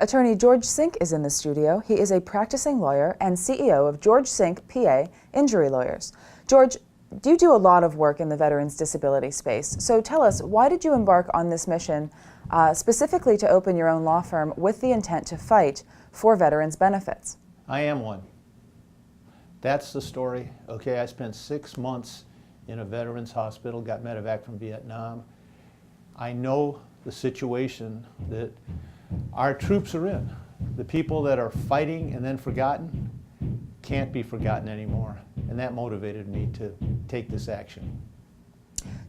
Attorney George Sink is in the studio. He is a practicing lawyer and CEO of George Sink, PA, Injury Lawyers. George, you do a lot of work in the veterans' disability space. So tell us, why did you embark on this mission, specifically to open your own law firm with the intent to fight for veterans' benefits? I am one. That's the story. Okay, I spent 6 months in a veterans hospital, got medevac from Vietnam. I know the situation that our troops are in. The people that are fighting and then forgotten can't be forgotten anymore. And that motivated me to take this action.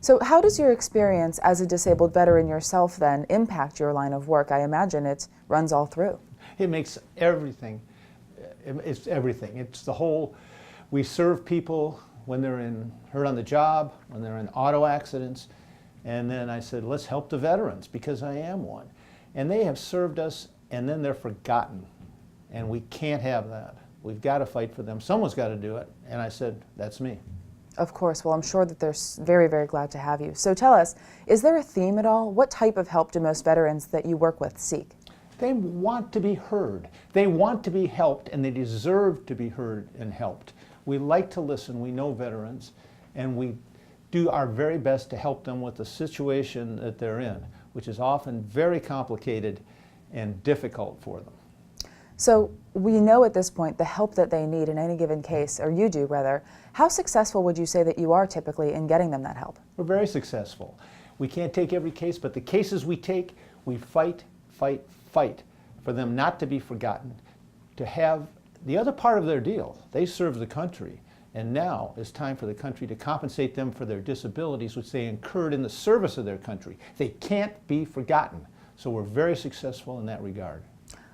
So how does your experience as a disabled veteran yourself then impact your line of work? I imagine it runs all through. It makes everything. It's everything. It's the whole, we serve people when they're hurt on the job, when they're in auto accidents, and then I said, let's help the veterans because I am one. And they have served us and then they're forgotten. And we can't have that. We've got to fight for them. Someone's got to do it. And I said, that's me. Of course. Well, I'm sure that they're very, very glad to have you. So tell us, is there a theme at all? What type of help do most veterans that you work with seek? They want to be heard. They want to be helped, and they deserve to be heard and helped. We like to listen. We know veterans, and we do our very best to help them with the situation that they're in, which is often very complicated and difficult for them. So we know at this point the help that they need in any given case, or you do rather. How successful would you say that you are typically in getting them that help? We're very successful. We can't take every case, but the cases we take, we fight for them not to be forgotten, to have the other part of their deal. They serve the country, and now it's time for the country to compensate them for their disabilities which they incurred in the service of their country. They can't be forgotten. So we're very successful in that regard.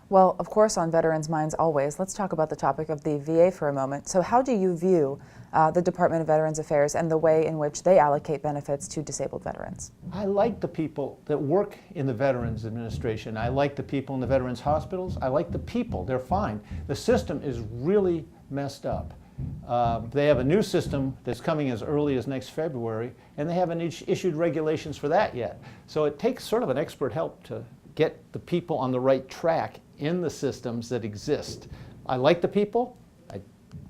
Well, of course, on veterans' minds always. Let's talk about the topic of the VA for a moment. So how do you view the Department of Veterans Affairs and the way in which they allocate benefits to disabled veterans? I like the people that work in the Veterans Administration. I like the people in the veterans hospitals. I like the people. They're fine. The system is really messed up. They have a new system that's coming as early as next February, and they haven't issued regulations for that yet. So it takes sort of an expert help to get the people on the right track in the systems that exist. I like the people. I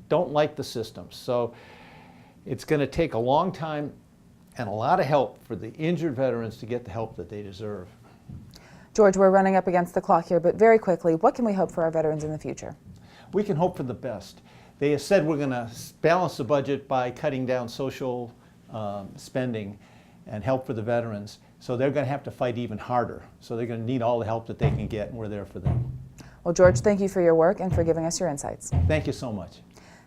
don't like the systems. So it's going to take a long time and a lot of help for the injured veterans to get the help that they deserve. George, we're running up against the clock here, but very quickly, what can we hope for our veterans in the future? We can hope for the best. They have said we're going to balance the budget by cutting down social spending and help for the veterans. So they're going to have to fight even harder. So they're going to need all the help that they can get, and we're there for them. Well, George, thank you for your work and for giving us your insights. Thank you so much.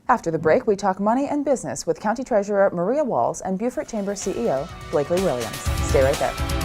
After the break, we talk money and business with County Treasurer Maria Walls and Beaufort Chamber CEO Blakely Williams. Stay right there.